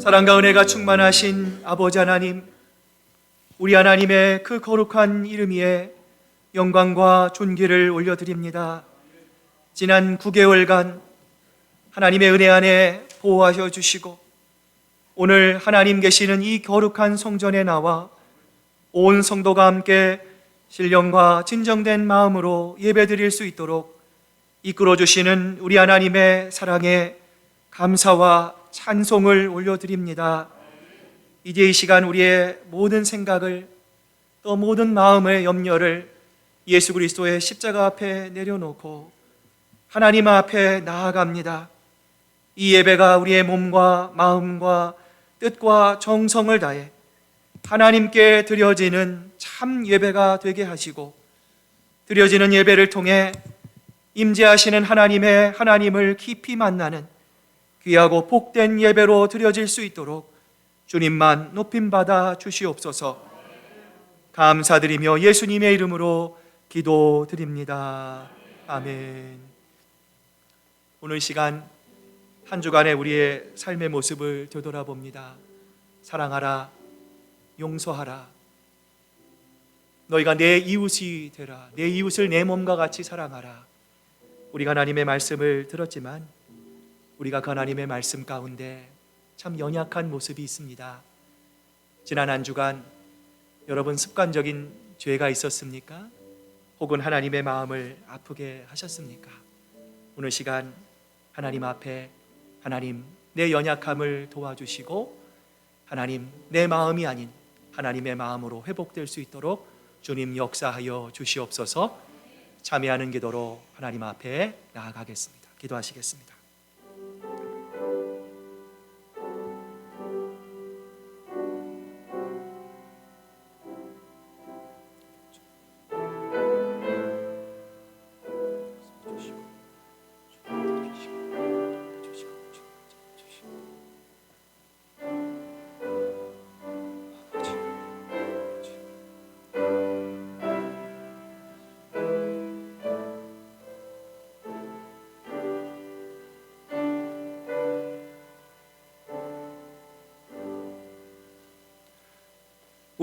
사랑과 은혜가 충만하신 아버지 하나님, 우리 하나님의 그 거룩한 이름 위에 영광과 존귀를 올려드립니다. 지난 9개월간 하나님의 은혜 안에 보호하여 주시고 오늘 하나님 계시는 이 거룩한 성전에 나와 온 성도가 함께 신령과 진정된 마음으로 예배드릴 수 있도록 이끌어 주시는 우리 하나님의 사랑에 감사와 찬송을 올려드립니다. 이제 이 시간 우리의 모든 생각을, 또 모든 마음의 염려를 예수 그리스도의 십자가 앞에 내려놓고 하나님 앞에 나아갑니다. 이 예배가 우리의 몸과 마음과 뜻과 정성을 다해 하나님께 드려지는 참 예배가 되게 하시고, 드려지는 예배를 통해 임재하시는 하나님을 깊이 만나는 귀하고 복된 예배로 드려질 수 있도록 주님만 높임받아 주시옵소서. 감사드리며 예수님의 이름으로 기도드립니다. 아멘. 오늘 시간 한 주간의 우리의 삶의 모습을 되돌아봅니다. 사랑하라, 용서하라, 너희가 내 이웃이 되라, 내 이웃을 내 몸과 같이 사랑하라. 우리가 하나님의 말씀을 들었지만 우리가 그 하나님의 말씀 가운데 참 연약한 모습이 있습니다. 지난 한 주간 여러분 습관적인 죄가 있었습니까? 혹은 하나님의 마음을 아프게 하셨습니까? 오늘 시간 하나님 앞에 하나님 내 연약함을 도와주시고 하나님 내 마음이 아닌 하나님의 마음으로 회복될 수 있도록 주님 역사하여 주시옵소서. 참여하는 기도로 하나님 앞에 나아가겠습니다. 기도하시겠습니다.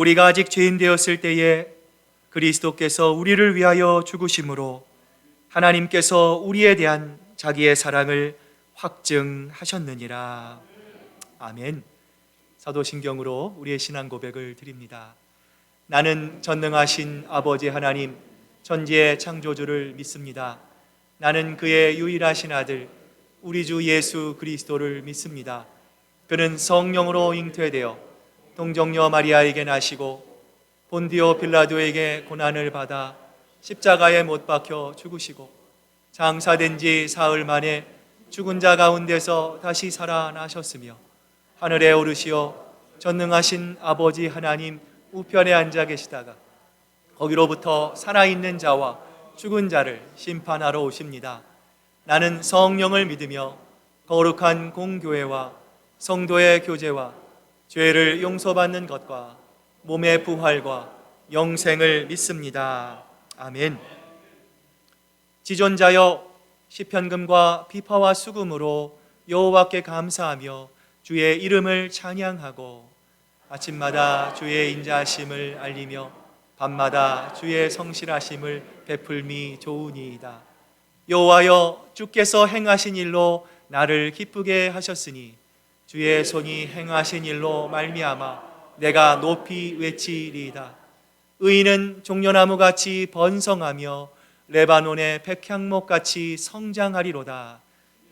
우리가 아직 죄인 되었을 때에 그리스도께서 우리를 위하여 죽으심으로 하나님께서 우리에 대한 자기의 사랑을 확증하셨느니라. 아멘. 사도신경으로 우리의 신앙 고백을 드립니다. 나는 전능하신 아버지 하나님 천지의 창조주를 믿습니다. 나는 그의 유일하신 아들 우리 주 예수 그리스도를 믿습니다. 그는 성령으로 잉태되어 동정녀 마리아에게 나시고 본디오 빌라도에게 고난을 받아 십자가에 못 박혀 죽으시고 장사된 지 사흘 만에 죽은 자 가운데서 다시 살아나셨으며 하늘에 오르시어 전능하신 아버지 하나님 우편에 앉아 계시다가 거기로부터 살아있는 자와 죽은 자를 심판하러 오십니다. 나는 성령을 믿으며 거룩한 공교회와 성도의 교제와 죄를 용서받는 것과 몸의 부활과 영생을 믿습니다. 아멘. 지존자여 시편금과 비파와 수금으로 여호와께 감사하며 주의 이름을 찬양하고 아침마다 주의 인자하심을 알리며 밤마다 주의 성실하심을 베풀미 좋으니이다. 여호와여 주께서 행하신 일로 나를 기쁘게 하셨으니 주의 손이 행하신 일로 말미암아 내가 높이 외치리이다. 의인은 종려나무같이 번성하며 레바논의 백향목같이 성장하리로다.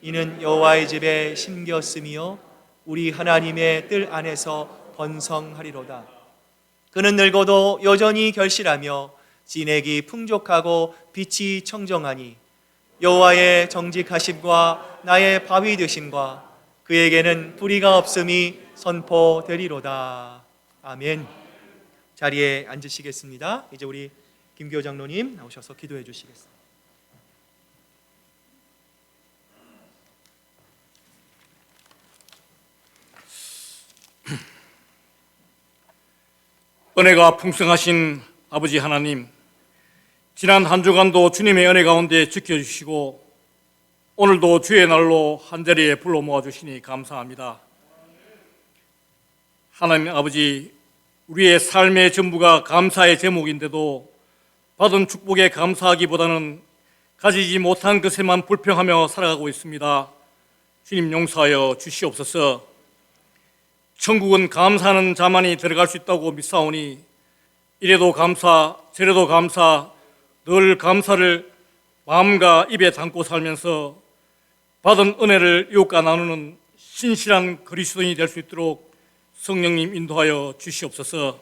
이는 여호와의 집에 심겼으며 우리 하나님의 뜰 안에서 번성하리로다. 그는 늙어도 여전히 결실하며 진액이 풍족하고 빛이 청정하니 여호와의 정직하심과 나의 바위 되심과 그에게는 불의가 없음이 선포되리로다. 아멘. 자리에 앉으시겠습니다. 이제 우리 김기호 장로님 나오셔서 기도해 주시겠습니다. 은혜가 풍성하신 아버지 하나님, 지난 한 주간도 주님의 은혜 가운데 지켜주시고 오늘도 주의 날로 한자리에 불러 모아주시니 감사합니다. 하나님 아버지, 우리의 삶의 전부가 감사의 제목인데도 받은 축복에 감사하기보다는 가지지 못한 것에만 불평하며 살아가고 있습니다. 주님 용서하여 주시옵소서. 천국은 감사하는 자만이 들어갈 수 있다고 믿사오니 이래도 감사, 저래도 감사, 늘 감사를 마음과 입에 담고 살면서 받은 은혜를 이웃과 나누는 신실한 그리스도인이 될 수 있도록 성령님 인도하여 주시옵소서.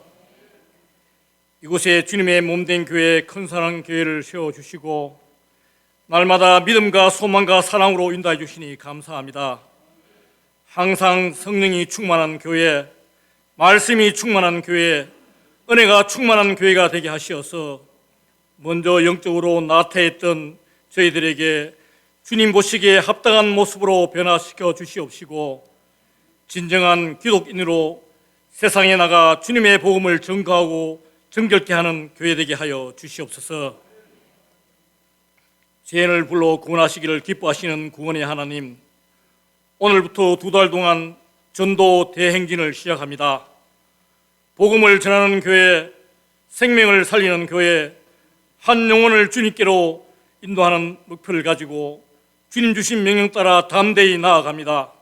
이곳에 주님의 몸된 교회, 큰 사랑 교회를 세워주시고 날마다 믿음과 소망과 사랑으로 인도해 주시니 감사합니다. 항상 성령이 충만한 교회, 말씀이 충만한 교회, 은혜가 충만한 교회가 되게 하시어서 먼저 영적으로 나태했던 저희들에게 주님 보시기에 합당한 모습으로 변화시켜 주시옵시고 진정한 기독인으로 세상에 나가 주님의 복음을 전가하고 정결케 하는 교회 되게 하여 주시옵소서. 죄인을 불러 구원하시기를 기뻐하시는 구원의 하나님, 오늘부터 2달 동안 전도 대행진을 시작합니다. 복음을 전하는 교회, 생명을 살리는 교회, 한 영혼을 주님께로 인도하는 목표를 가지고 주님 주신 명령 따라 담대히 나아갑니다.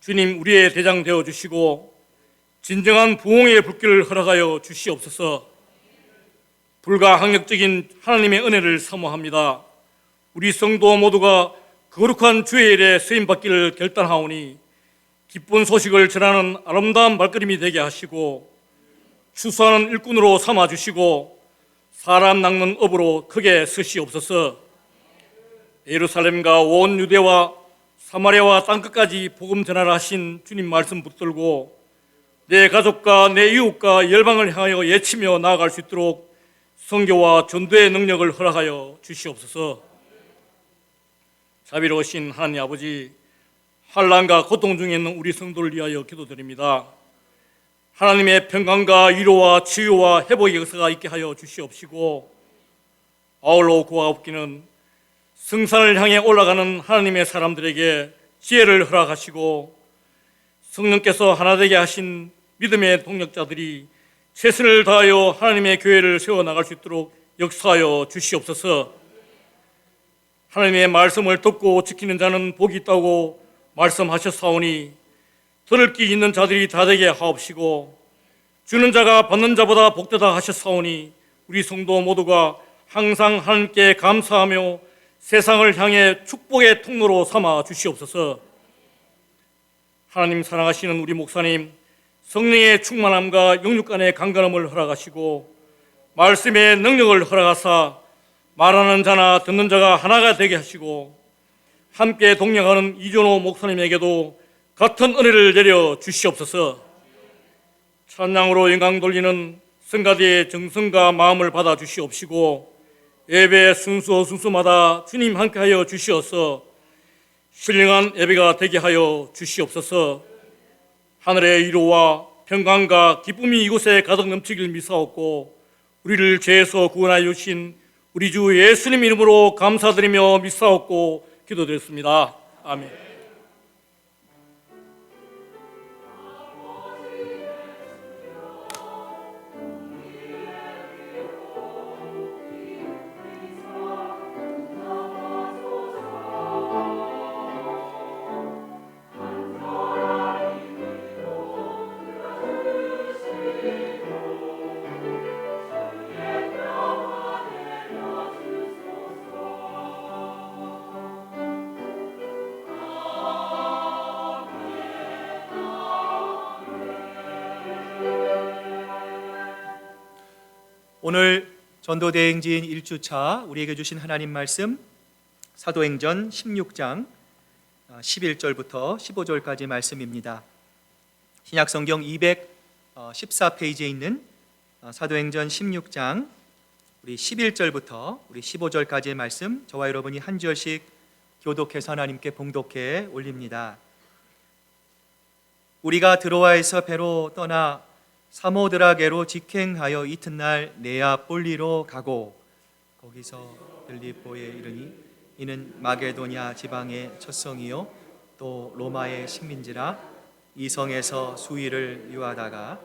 주님 우리의 대장 되어주시고 진정한 부흥의 불길을 허락하여 주시옵소서. 불가항력적인 하나님의 은혜를 사모합니다. 우리 성도 모두가 거룩한 주의 일에 쓰임받기를 결단하오니 기쁜 소식을 전하는 아름다운 발걸음이 되게 하시고 추수하는 일꾼으로 삼아주시고 사람 낚는 업으로 크게 쓰시옵소서. 예루살렘과 온 유대와 사마리아와 땅끝까지 복음 전하라 하신 주님 말씀 붙들고 내 가족과 내 이웃과 열방을 향하여 외치며 나아갈 수 있도록 선교와 전도의 능력을 허락하여 주시옵소서. 자비로우신 하나님 아버지, 환난과 고통 중에 있는 우리 성도를 위하여 기도드립니다. 하나님의 평강과 위로와 치유와 회복의 역사가 있게 하여 주시옵시고 아울러 구하옵기는 성산을 향해 올라가는 하나님의 사람들에게 지혜를 허락하시고 성령께서 하나 되게 하신 믿음의 동력자들이 최선을 다하여 하나님의 교회를 세워나갈 수 있도록 역사하여 주시옵소서. 하나님의 말씀을 듣고 지키는 자는 복이 있다고 말씀하셨사오니 들을 귀 있는 자들이 다 되게 하옵시고 주는 자가 받는 자보다 복되다 하셨사오니 우리 성도 모두가 항상 하나님께 감사하며 세상을 향해 축복의 통로로 삼아 주시옵소서. 하나님 사랑하시는 우리 목사님, 성령의 충만함과 영육 간의 강건함을 허락하시고 말씀의 능력을 허락하사 말하는 자나 듣는 자가 하나가 되게 하시고 함께 동행하는 이준호 목사님에게도 같은 은혜를 내려 주시옵소서. 찬양으로 영광 돌리는 성가대의 정성과 마음을 받아 주시옵시고 예배 순수마다 주님 함께하여 주시어서 신령한 예배가 되게 하여 주시옵소서. 하늘의 위로와 평강과 기쁨이 이곳에 가득 넘치길 믿사옵고 우리를 죄에서 구원하여 주신 우리 주 예수님 이름으로 감사드리며 믿사옵고 기도드렸습니다. 아멘. 오늘 전도대행진 1주차 우리에게 주신 하나님 말씀 사도행전 16장 11절부터 15절까지 말씀입니다. 신약성경 214페이지에 있는 사도행전 16장 우리 11절부터 우리 15절까지의 말씀 저와 여러분이 한 절씩 교독해서 하나님께 봉독해 올립니다. 우리가 드로아에서 배로 떠나 사모드라게로 직행하여 이튿날 네아폴리로 가고 거기서 빌립보에 이르니 이는 마게도냐 지방의 첫 성이요 또 로마의 식민지라. 이 성에서 수일을 유하다가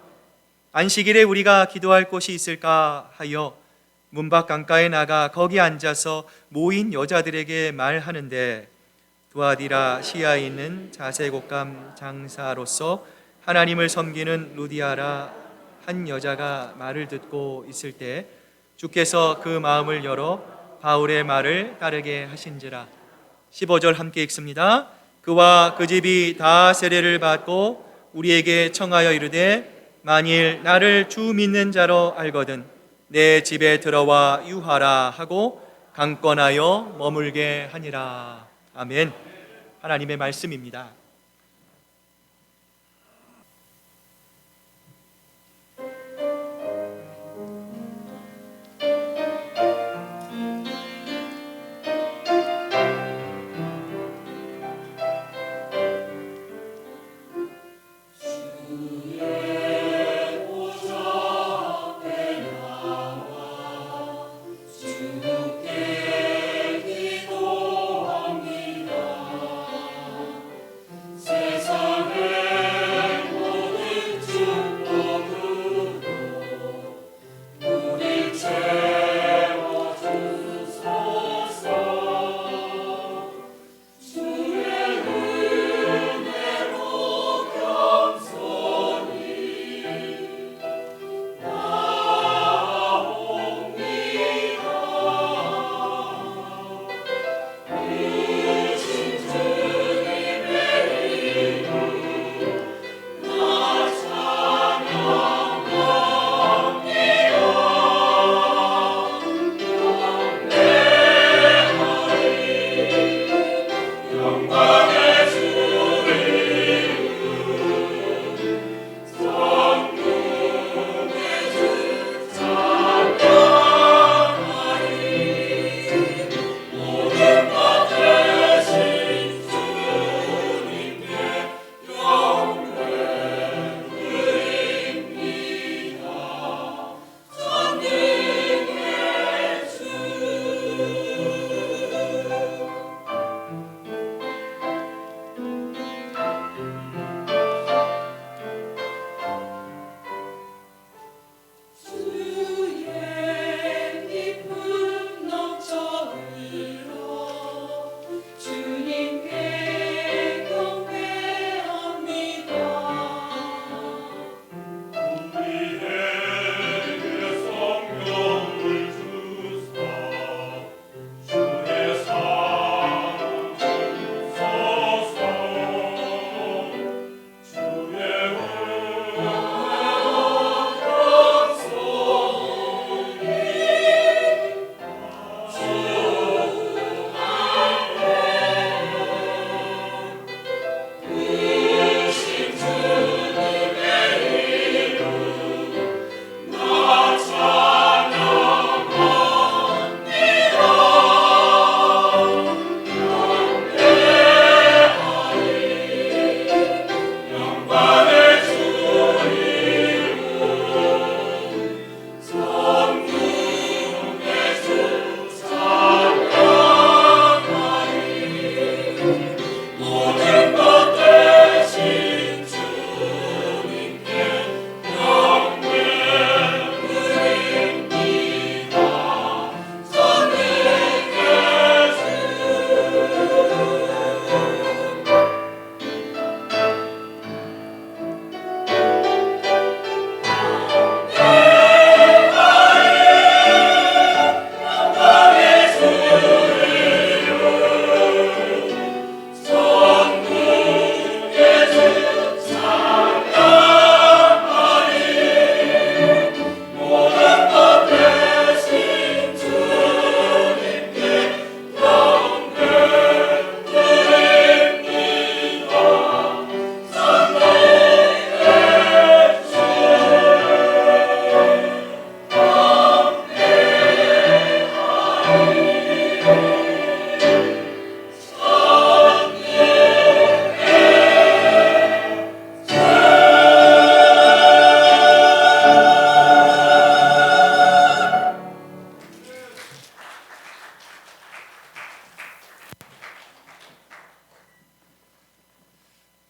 안식일에 우리가 기도할 곳이 있을까 하여 문밖 강가에 나가 거기 앉아서 모인 여자들에게 말하는데, 두아디라 시야에 있는 자색옷감 장사로서 하나님을 섬기는 루디아라 한 여자가 말을 듣고 있을 때 주께서 그 마음을 열어 바울의 말을 따르게 하신지라. 15절 함께 읽습니다. 그와 그 집이 다 세례를 받고 우리에게 청하여 이르되, 만일 나를 주 믿는 자로 알거든 내 집에 들어와 유하라 하고 강권하여 머물게 하니라. 아멘. 하나님의 말씀입니다.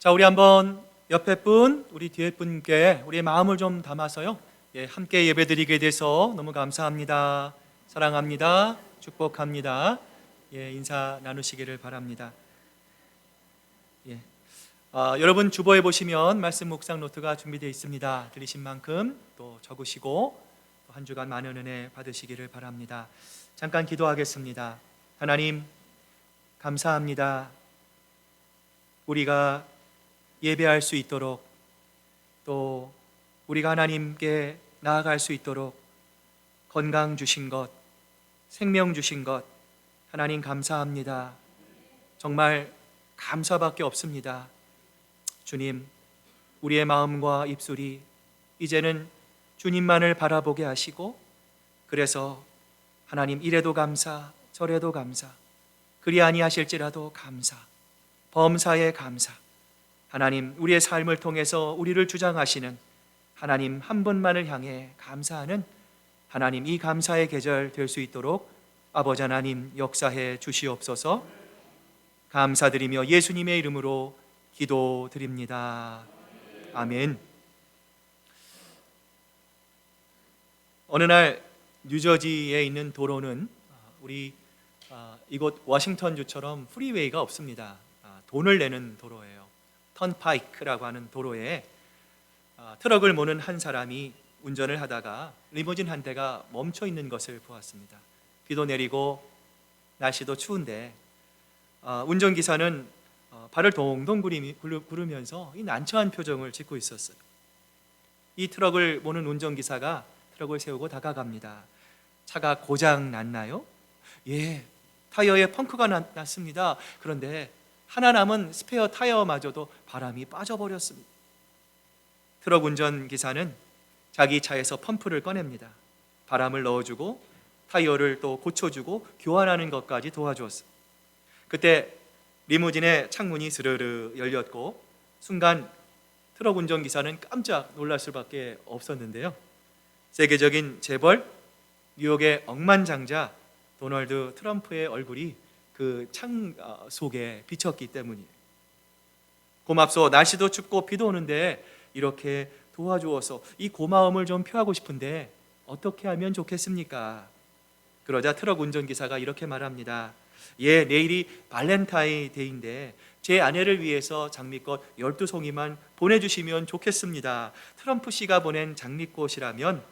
자, 우리 한번 옆에 분, 우리 뒤에 분께 우리의 마음을 좀 담아서요. 함께 예배드리게 돼서 너무 감사합니다. 사랑합니다. 축복합니다. 인사 나누시기를 바랍니다. 여러분 주보에 보시면 말씀 묵상 노트가 준비되어 있습니다. 들리신 만큼 또 적으시고 또 한 주간 많은 은혜 받으시기를 바랍니다. 잠깐 기도하겠습니다. 하나님 감사합니다. 우리가 예배할 수 있도록 또 우리가 하나님께 나아갈 수 있도록 건강 주신 것, 생명 주신 것 하나님 감사합니다. 정말 감사밖에 없습니다. 주님, 우리의 마음과 입술이 이제는 주님만을 바라보게 하시고 그래서 하나님 이래도 감사, 저래도 감사, 그리 아니하실지라도 감사, 범사에 감사, 하나님 우리의 삶을 통해서 우리를 주장하시는 하나님 한 분만을 향해 감사하는 하나님 이 감사의 계절 될 수 있도록 아버지 하나님 역사해 주시옵소서. 감사드리며 예수님의 이름으로 기도드립니다. 아멘. 어느 날 뉴저지에 있는 도로는 우리 이곳 워싱턴주처럼 프리웨이가 없습니다. 돈을 내는 도로예요. 턴파이크라고 하는 도로에 트럭을 모는 한 사람이 운전을 하다가 리무진 한 대가 멈춰 있는 것을 보았습니다. 비도 내리고 날씨도 추운데 운전기사는 발을 동동 구르면서 이 난처한 표정을 짓고 있었어요. 이 트럭을 모는 운전기사가 트럭을 세우고 다가갑니다. 차가 고장 났나요? 예, 타이어에 펑크가 났습니다. 그런데 하나 남은 스페어 타이어마저도 바람이 빠져버렸습니다. 트럭 운전기사는 자기 차에서 펌프를 꺼냅니다. 바람을 넣어주고 타이어를 또 고쳐주고 교환하는 것까지 도와주었어요. 그때 리무진의 창문이 스르르 열렸고 순간 트럭 운전기사는 깜짝 놀랄 수밖에 없었는데요. 세계적인 재벌 뉴욕의 억만장자 도널드 트럼프의 얼굴이 그 창 속에 비쳤기 때문이에요. 고맙소. 날씨도 춥고 비도 오는데 이렇게 도와주어서 이 고마움을 좀 표하고 싶은데 어떻게 하면 좋겠습니까? 그러자 트럭 운전기사가 이렇게 말합니다. 예, 내일이 발렌타인데이인데 제 아내를 위해서 장미꽃 12송이만 보내주시면 좋겠습니다. 트럼프 씨가 보낸 장미꽃이라면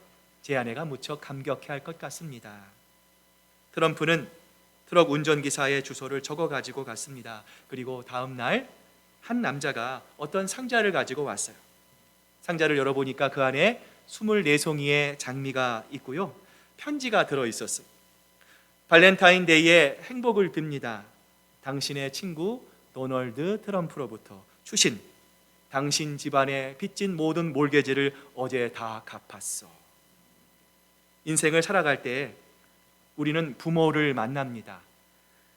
제 아내가 무척 감격해할 것 같습니다. 트럼프는 트럭 운전기사의 주소를 적어가지고 갔습니다. 그리고 다음 날 한 남자가 어떤 상자를 가지고 왔어요. 상자를 열어보니까 그 안에 24송이의 장미가 있고요. 편지가 들어있었어요. 발렌타인데이에 행복을 빕니다. 당신의 친구 도널드 트럼프로부터 추신 당신 집안에 빚진 모든 몰개지를 어제 다 갚았어. 인생을 살아갈 때 우리는 부모를 만납니다.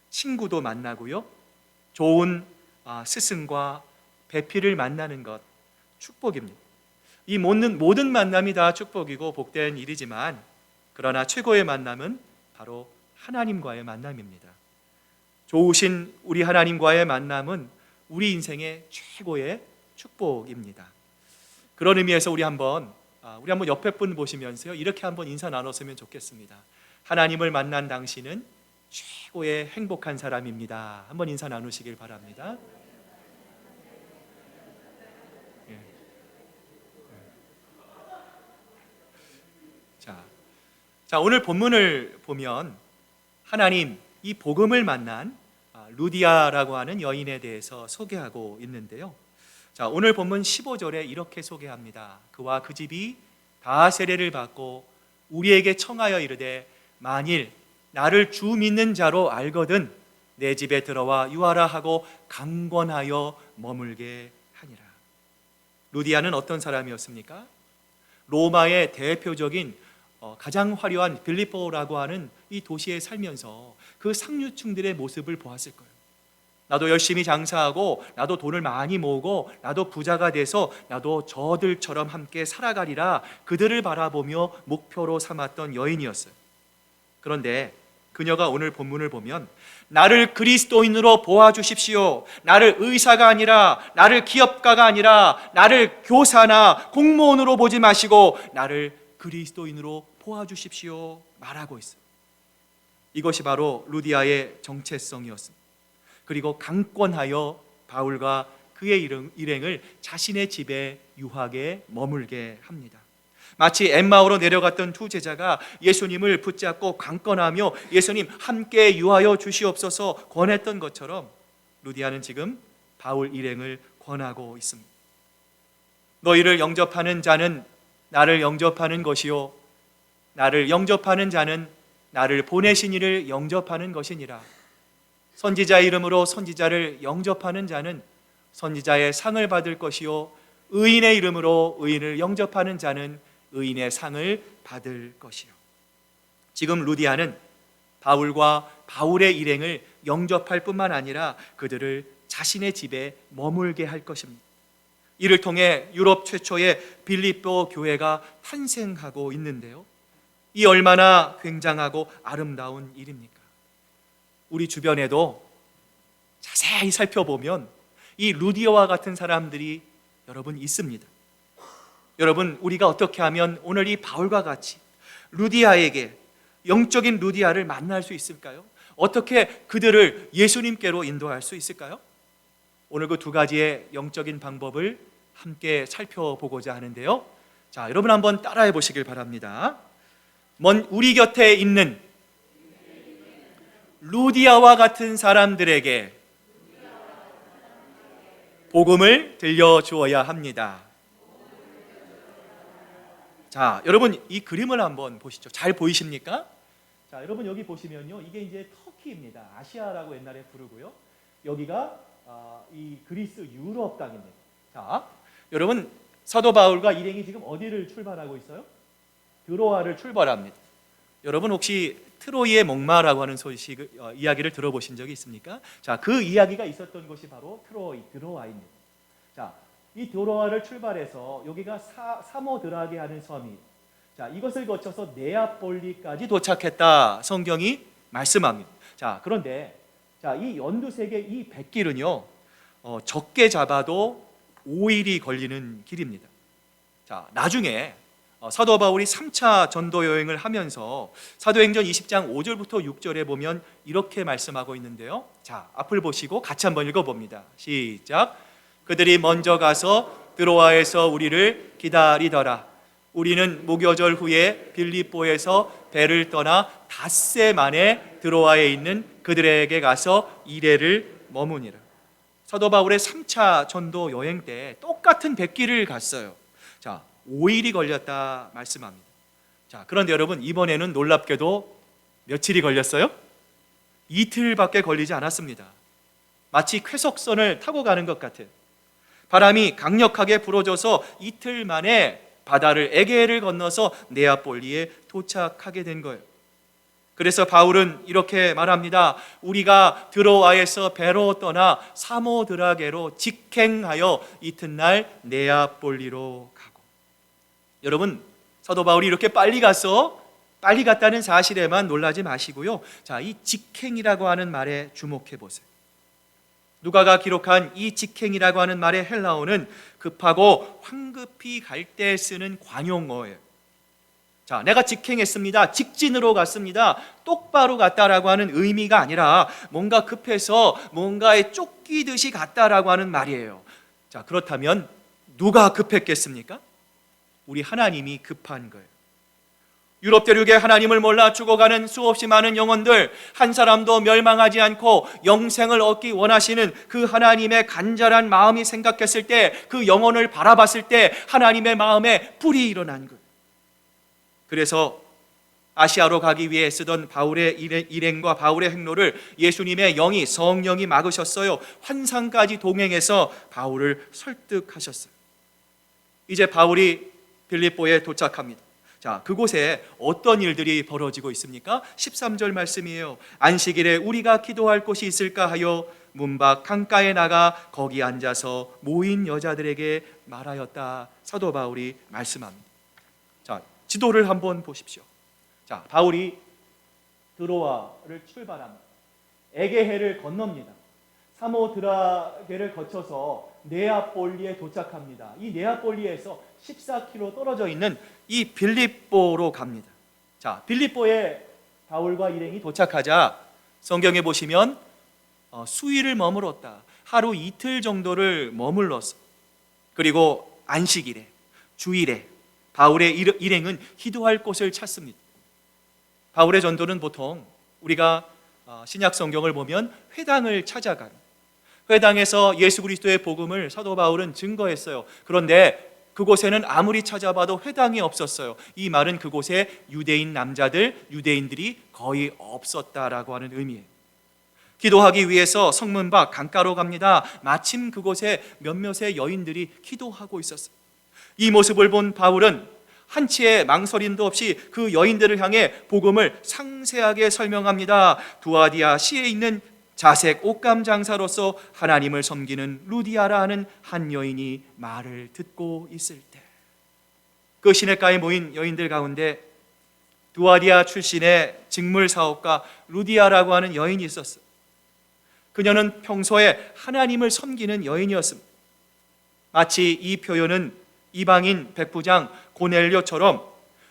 친구도 만나고요. 좋은 스승과 배필을 만나는 것 축복입니다. 이 모든 만남이 다 축복이고 복된 일이지만 그러나 최고의 만남은 바로 하나님과의 만남입니다. 좋으신 우리 하나님과의 만남은 우리 인생의 최고의 축복입니다. 그런 의미에서 우리 한번 옆에 분 보시면서요 이렇게 한번 인사 나눴으면 좋겠습니다. 하나님을 만난 당신은 최고의 행복한 사람입니다. 한번 인사 나누시길 바랍니다. 자, 오늘 본문을 보면 하나님 이 복음을 만난 루디아라고 하는 여인에 대해서 소개하고 있는데요. 자, 오늘 본문 15절에 이렇게 소개합니다. 그와 그 집이 다 세례를 받고 우리에게 청하여 이르되 만일 나를 주 믿는 자로 알거든 내 집에 들어와 유하라 하고 강권하여 머물게 하니라. 루디아는 어떤 사람이었습니까? 로마의 대표적인 가장 화려한 빌립보라고 하는 이 도시에 살면서 그 상류층들의 모습을 보았을 거예요. 나도 열심히 장사하고 나도 돈을 많이 모으고 나도 부자가 돼서 나도 저들처럼 함께 살아가리라 그들을 바라보며 목표로 삼았던 여인이었어요. 그런데 그녀가 오늘 본문을 보면 나를 그리스도인으로 보아주십시오. 나를 의사가 아니라, 나를 기업가가 아니라, 나를 교사나 공무원으로 보지 마시고 나를 그리스도인으로 보아주십시오 말하고 있어요. 이것이 바로 루디아의 정체성이었습니다. 그리고 강권하여 바울과 그의 일행을 자신의 집에 유하게 머물게 합니다. 마치 엠마오로 내려갔던 두 제자가 예수님을 붙잡고 강권하며 예수님 함께 유하여 주시옵소서 권했던 것처럼 루디아는 지금 바울 일행을 권하고 있습니다. 너희를 영접하는 자는 나를 영접하는 것이요 나를 영접하는 자는 나를 보내신 이를 영접하는 것이니라. 선지자의 이름으로 선지자를 영접하는 자는 선지자의 상을 받을 것이요 의인의 이름으로 의인을 영접하는 자는 의인의 상을 받을 것이요. 지금 루디아는 바울과 바울의 일행을 영접할 뿐만 아니라 그들을 자신의 집에 머물게 할 것입니다. 이를 통해 유럽 최초의 빌립보 교회가 탄생하고 있는데요, 이 얼마나 굉장하고 아름다운 일입니까? 우리 주변에도 자세히 살펴보면 이 루디아와 같은 사람들이 여러분 있습니다. 여러분, 우리가 어떻게 하면 오늘 이 바울과 같이 루디아에게 영적인 루디아를 만날 수 있을까요? 어떻게 그들을 예수님께로 인도할 수 있을까요? 오늘 그 두 가지의 영적인 방법을 함께 살펴보고자 하는데요, 자, 여러분 한번 따라해 보시길 바랍니다. 우리 곁에 있는 루디아와 같은 사람들에게 복음을 들려주어야 합니다. 자, 여러분 이 그림을 한번 보시죠. 잘 보이십니까? 자, 여러분 여기 보시면요, 이게 이제 터키입니다. 아시아라고 옛날에 부르고요. 여기가 이 그리스 유럽 땅입니다. 자, 여러분 사도 바울과 일행이 지금 어디를 출발하고 있어요? 드로아를 출발합니다. 여러분 혹시 트로이의 목마라고 하는 이야기를 들어보신 적이 있습니까? 자, 그 이야기가 있었던 곳이 바로 드로아입니다. 자, 이 드로아를 출발해서 여기가 사모드라게 하는 섬이, 자, 이것을 거쳐서 네아폴리까지 도착했다 성경이 말씀합니다. 자, 그런데 자, 이 연두색의 이 백길은요, 적게 잡아도 5일이 걸리는 길입니다. 자, 나중에 사도 바울이 3차 전도 여행을 하면서 사도행전 20장 5절부터 6절에 보면 이렇게 말씀하고 있는데요, 자, 앞을 보시고 같이 한번 읽어봅니다. 시작. 그들이 먼저 가서 드로아에서 우리를 기다리더라. 우리는 무교절 후에 빌립보에서 배를 떠나 닷새 만에 드로아에 있는 그들에게 가서 이레를 머무니라. 사도 바울의 3차 전도 여행 때 똑같은 백길을 갔어요. 자, 5일이 걸렸다 말씀합니다. 자, 그런데 여러분 이번에는 놀랍게도 며칠이 걸렸어요? 이틀밖에 걸리지 않았습니다. 마치 쾌속선을 타고 가는 것 같아요. 바람이 강력하게 불어줘서 이틀 만에 바다를 에게를 건너서 네아폴리에 도착하게 된 거예요. 그래서 바울은 이렇게 말합니다. 우리가 드로아에서 배로 떠나 사모드라게로 직행하여 이튿날 네아폴리로 가고. 여러분, 사도 바울이 이렇게 빨리 갔다는 사실에만 놀라지 마시고요, 자, 이 직행이라고 하는 말에 주목해 보세요. 누가가 기록한 이 직행이라고 하는 말의 헬라어는 급하고 황급히 갈 때 쓰는 관용어예요. 자, 내가 직행했습니다, 직진으로 갔습니다, 똑바로 갔다라고 하는 의미가 아니라 뭔가 급해서 뭔가에 쫓기듯이 갔다라고 하는 말이에요. 자, 그렇다면 누가 급했겠습니까? 우리 하나님이 급한 거예요. 유럽 대륙에 하나님을 몰라 죽어가는 수없이 많은 영혼들, 한 사람도 멸망하지 않고 영생을 얻기 원하시는 그 하나님의 간절한 마음이 생각했을 때, 그 영혼을 바라봤을 때 하나님의 마음에 불이 일어난 거예요. 그래서 아시아로 가기 위해 쓰던 바울의 일행과 바울의 행로를 예수님의 영이, 성령이 막으셨어요. 환상까지 동행해서 바울을 설득하셨어요. 이제 바울이 빌립보에 도착합니다. 자, 그곳에 어떤 일들이 벌어지고 있습니까? 13절 말씀이에요. 안식일에 우리가 기도할 곳이 있을까 하여 문밖 강가에 나가 거기 앉아서 모인 여자들에게 말하였다. 사도 바울이 말씀합니다. 자, 지도를 한번 보십시오. 자, 바울이 드로아를 출발합니다. 에게해를 건넙니다. 사모드라게를 거쳐서 네아폴리에 도착합니다. 이 네아폴리에서 14km 떨어져 있는 이 빌립보로 갑니다. 자, 빌립보에 바울과 일행이 도착하자 성경에 보시면 수일을 머물었다. 하루 이틀 정도를 머물렀어. 그리고 안식일에, 주일에 바울의 일행은 기도할 곳을 찾습니다. 바울의 전도는 보통 우리가 신약 성경을 보면 회당을 찾아간, 회당에서 예수 그리스도의 복음을 사도 바울은 증거했어요. 그런데 그곳에는 아무리 찾아봐도 회당이 없었어요. 이 말은 그곳에 유대인 남자들, 유대인들이 거의 없었다라고 하는 의미예요. 기도하기 위해서 성문 밖 강가로 갑니다. 마침 그곳에 몇몇의 여인들이 기도하고 있었어요. 이 모습을 본 바울은 한치의 망설임도 없이 그 여인들을 향해 복음을 상세하게 설명합니다. 두아디아 시에 있는 자색 옷감 장사로서 하나님을 섬기는 루디아라 하는 한 여인이 말을 듣고 있을 때, 그 시냇가에 모인 여인들 가운데 두아디아 출신의 직물 사업가 루디아라고 하는 여인이 있었어요. 그녀는 평소에 하나님을 섬기는 여인이었습니다. 마치 이 표현은 이방인 백부장 고넬료처럼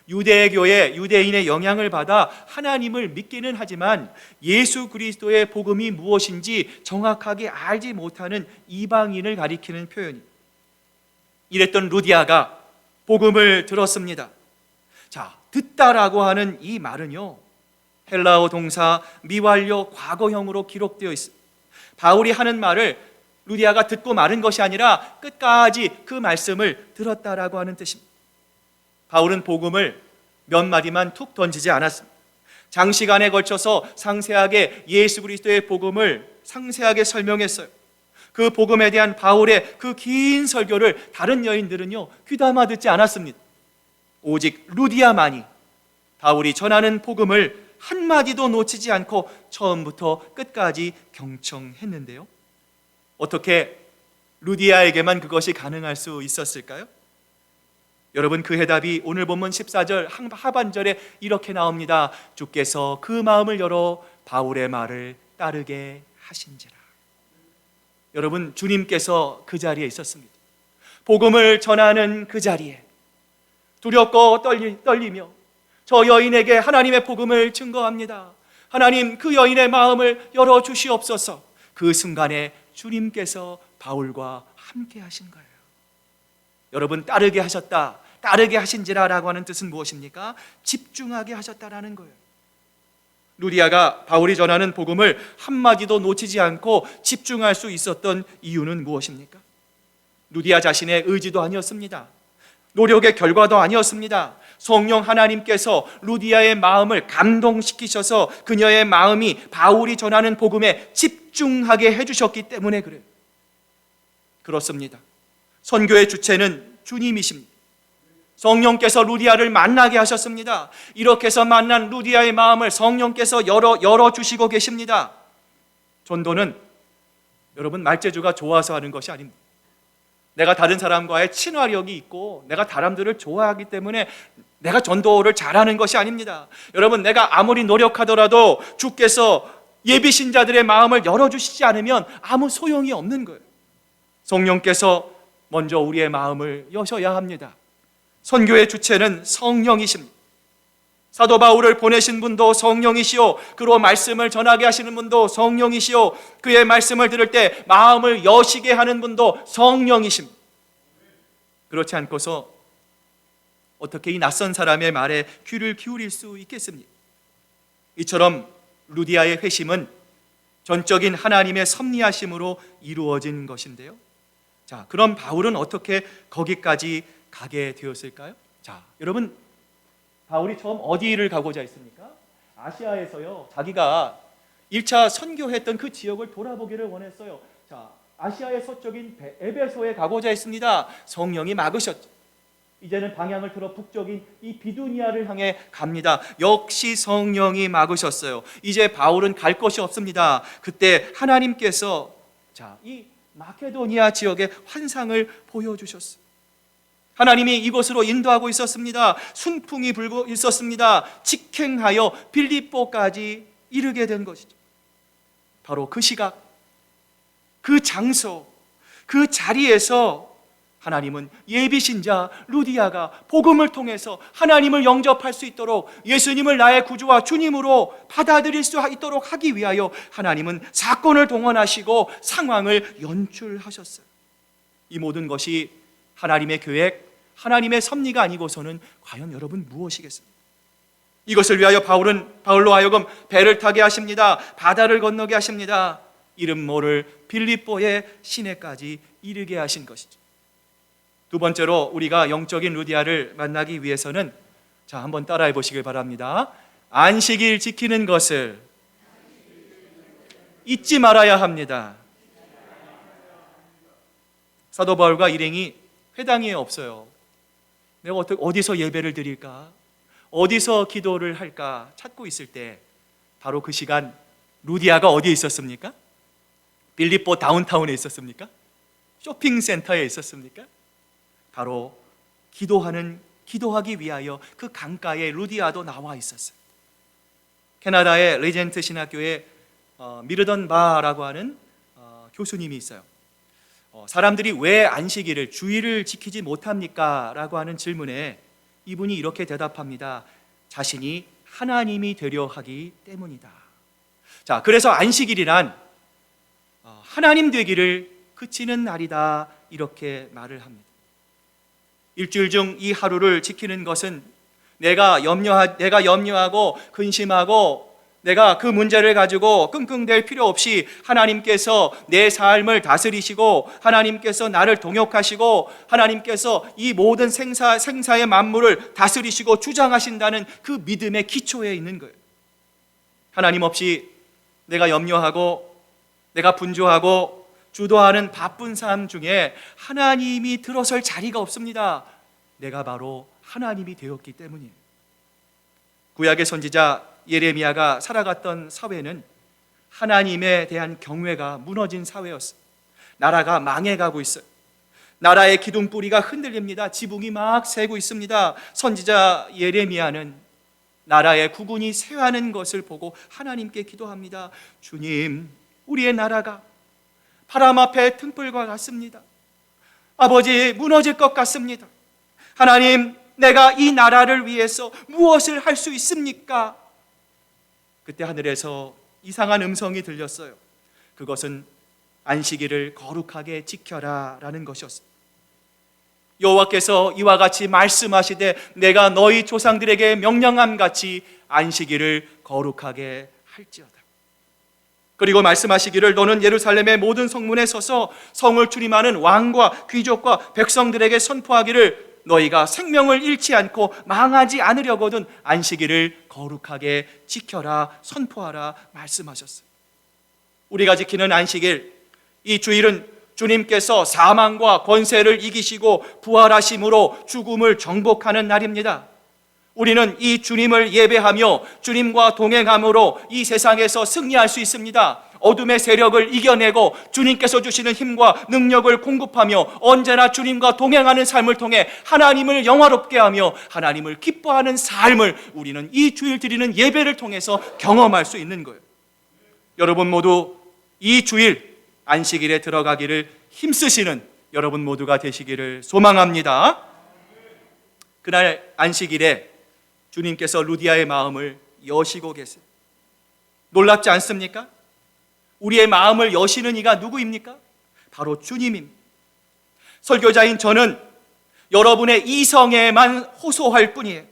유대교의 유대인의 영향을 받아 하나님을 믿기는 하지만 예수 그리스도의 복음이 무엇인지 정확하게 알지 못하는 이방인을 가리키는 표현입니다. 이랬던 루디아가 복음을 들었습니다. 자, 듣다라고 하는 이 말은요, 헬라어 동사 미완료 과거형으로 기록되어 있습니다. 바울이 하는 말을 루디아가 듣고 마른 것이 아니라 끝까지 그 말씀을 들었다라고 하는 뜻입니다. 바울은 복음을 몇 마디만 툭 던지지 않았습니다. 장시간에 걸쳐서 상세하게 예수 그리스도의 복음을 상세하게 설명했어요. 그 복음에 대한 바울의 그 긴 설교를 다른 여인들은요, 귀담아 듣지 않았습니다. 오직 루디아만이 바울이 전하는 복음을 한마디도 놓치지 않고 처음부터 끝까지 경청했는데요, 어떻게 루디아에게만 그것이 가능할 수 있었을까요? 여러분, 그 해답이 오늘 본문 14절 하반절에 이렇게 나옵니다. 주께서 그 마음을 열어 바울의 말을 따르게 하신지라. 여러분, 주님께서 그 자리에 있었습니다. 복음을 전하는 그 자리에 두렵고 떨리며 저 여인에게 하나님의 복음을 증거합니다. 하나님, 그 여인의 마음을 열어주시옵소서. 그 순간에 주님께서 바울과 함께 하신 거예요. 여러분, 따르게 하셨다, 따르게 하신지라라고 하는 뜻은 무엇입니까? 집중하게 하셨다라는 거예요. 루디아가 바울이 전하는 복음을 한마디도 놓치지 않고 집중할 수 있었던 이유는 무엇입니까? 루디아 자신의 의지도 아니었습니다. 노력의 결과도 아니었습니다. 성령 하나님께서 루디아의 마음을 감동시키셔서 그녀의 마음이 바울이 전하는 복음에 집중하게 해주셨기 때문에 그래요. 그렇습니다. 선교의 주체는 주님이십니다. 성령께서 루디아를 만나게 하셨습니다. 이렇게 해서 만난 루디아의 마음을 성령께서 열어주시고 계십니다. 전도는 여러분, 말재주가 좋아서 하는 것이 아닙니다. 내가 다른 사람과의 친화력이 있고 내가 사람들을 좋아하기 때문에 내가 전도를 잘하는 것이 아닙니다. 여러분, 내가 아무리 노력하더라도 주께서 예비신자들의 마음을 열어주시지 않으면 아무 소용이 없는 거예요. 성령께서 먼저 우리의 마음을 여셔야 합니다. 선교의 주체는 성령이십니다. 사도 바울을 보내신 분도 성령이시오, 그로 말씀을 전하게 하시는 분도 성령이시오, 그의 말씀을 들을 때 마음을 여시게 하는 분도 성령이십니다. 그렇지 않고서 어떻게 이 낯선 사람의 말에 귀를 기울일 수 있겠습니까? 이처럼 루디아의 회심은 전적인 하나님의 섭리하심으로 이루어진 것인데요. 자, 그럼 바울은 어떻게 거기까지 가게 되었을까요? 자, 여러분, 바울이 처음 어디를 가고자 했습니까? 아시아에서요, 자기가 1차 선교했던 그 지역을 돌아보기를 원했어요. 자, 아시아의 서쪽인 에베소에 가고자 했습니다. 성령이 막으셨죠. 이제는 방향을 틀어 북쪽인 이 비두니아를 향해 갑니다. 역시 성령이 막으셨어요. 이제 바울은 갈 곳이 없습니다. 그때 하나님께서 이 마케도니아 지역의 환상을 보여주셨어요. 하나님이 이곳으로 인도하고 있었습니다. 순풍이 불고 있었습니다. 직행하여 빌립보까지 이르게 된 것이죠. 바로 그 시각, 그 장소, 그 자리에서 하나님은 예비신자 루디아가 복음을 통해서 하나님을 영접할 수 있도록, 예수님을 나의 구주와 주님으로 받아들일 수 있도록 하기 위하여 하나님은 사건을 동원하시고 상황을 연출하셨어요. 이 모든 것이 하나님의 계획, 하나님의 섭리가 아니고서는 과연 여러분 무엇이겠습니까? 이것을 위하여 바울로 하여금 배를 타게 하십니다. 바다를 건너게 하십니다. 이름 모를 빌립보의 시내까지 이르게 하신 것이죠. 두 번째로 우리가 영적인 루디아를 만나기 위해서는, 자, 한번 따라해 보시길 바랍니다. 안식일 지키는 것을 잊지 말아야 합니다. 사도 바울과 일행이 회당에 없어요. 내가 어디서 예배를 드릴까? 어디서 기도를 할까 찾고 있을 때, 바로 그 시간 루디아가 어디에 있었습니까? 빌립보 다운타운에 있었습니까? 쇼핑센터에 있었습니까? 바로 기도하기 위하여 그 강가에 루디아도 나와 있었어요. 캐나다의 레젠트 신학교에 미르던 바라고 하는 교수님이 있어요. 사람들이 왜 안식일을, 주일을 지키지 못합니까? 라고 하는 질문에 이분이 이렇게 대답합니다. 자신이 하나님이 되려 하기 때문이다. 자, 그래서 안식일이란 하나님 되기를 그치는 날이다, 이렇게 말을 합니다. 일주일 중 이 하루를 지키는 것은 내가 염려하고 근심하고 내가 그 문제를 가지고 끙끙댈 필요 없이 하나님께서 내 삶을 다스리시고 하나님께서 나를 동역하시고 하나님께서 이 모든 생사의 만물을 다스리시고 주장하신다는 그 믿음의 기초에 있는 거예요. 하나님 없이 내가 염려하고 내가 분주하고 주도하는 바쁜 삶 중에 하나님이 들어설 자리가 없습니다. 내가 바로 하나님이 되었기 때문이에요. 구약의 선지자 예레미야가 살아갔던 사회는 하나님에 대한 경외가 무너진 사회였어요. 나라가 망해가고 있어요. 나라의 기둥뿌리가 흔들립니다. 지붕이 막 새고 있습니다. 선지자 예레미야는 나라의 국운이 쇠하는 것을 보고 하나님께 기도합니다. 주님, 우리의 나라가 바람 앞에 등불과 같습니다. 아버지, 무너질 것 같습니다. 하나님, 내가 이 나라를 위해서 무엇을 할 수 있습니까? 그때 하늘에서 이상한 음성이 들렸어요. 그것은 안식일을 거룩하게 지켜라 라는 것이었어요. 여호와께서 이와 같이 말씀하시되 내가 너희 조상들에게 명령함 같이 안식일을 거룩하게 할지어다. 그리고 말씀하시기를 너는 예루살렘의 모든 성문에 서서 성을 출입하는 왕과 귀족과 백성들에게 선포하기를 너희가 생명을 잃지 않고 망하지 않으려거든 안식일을 거룩하게 지켜라, 선포하라 말씀하셨어요. 우리가 지키는 안식일, 이 주일은 주님께서 사망과 권세를 이기시고 부활하심으로 죽음을 정복하는 날입니다. 우리는 이 주님을 예배하며 주님과 동행함으로 이 세상에서 승리할 수 있습니다. 어둠의 세력을 이겨내고 주님께서 주시는 힘과 능력을 공급하며 언제나 주님과 동행하는 삶을 통해 하나님을 영화롭게 하며 하나님을 기뻐하는 삶을 우리는 이 주일 드리는 예배를 통해서 경험할 수 있는 거예요. 여러분 모두 이 주일 안식일에 들어가기를 힘쓰시는 여러분 모두가 되시기를 소망합니다. 그날 안식일에 주님께서 루디아의 마음을 여시고 계세요. 놀랍지 않습니까? 우리의 마음을 여시는 이가 누구입니까? 바로 주님입니다. 설교자인 저는 여러분의 이성에만 호소할 뿐이에요.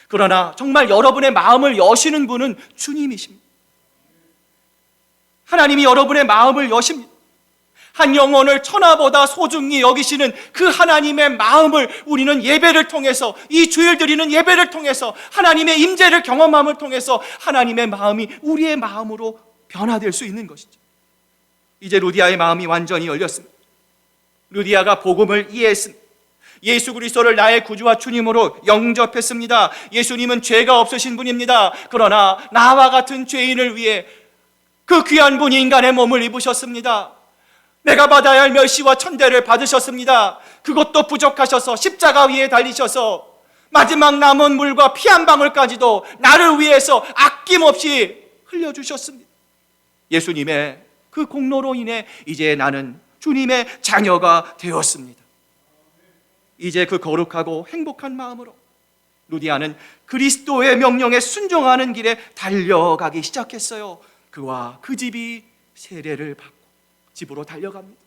그러나 정말 여러분의 마음을 여시는 분은 주님이십니다. 하나님이 여러분의 마음을 여십니다. 한 영혼을 천하보다 소중히 여기시는 그 하나님의 마음을 우리는 예배를 통해서, 이 주일 드리는 예배를 통해서, 하나님의 임재를 경험함을 통해서 하나님의 마음이 우리의 마음으로 변화될 수 있는 것이죠. 이제 루디아의 마음이 완전히 열렸습니다. 루디아가 복음을 이해했습니다. 예수 그리스도를 나의 구주와 주님으로 영접했습니다. 예수님은 죄가 없으신 분입니다. 그러나 나와 같은 죄인을 위해 그 귀한 분이 인간의 몸을 입으셨습니다. 내가 받아야 할 멸시와 천대를 받으셨습니다. 그것도 부족하셔서 십자가 위에 달리셔서 마지막 남은 물과 피 한 방울까지도 나를 위해서 아낌없이 흘려주셨습니다. 예수님의 그 공로로 인해 이제 나는 주님의 자녀가 되었습니다. 이제 그 거룩하고 행복한 마음으로 루디아는 그리스도의 명령에 순종하는 길에 달려가기 시작했어요. 그와 그 집이 세례를 받고 집으로 달려갑니다.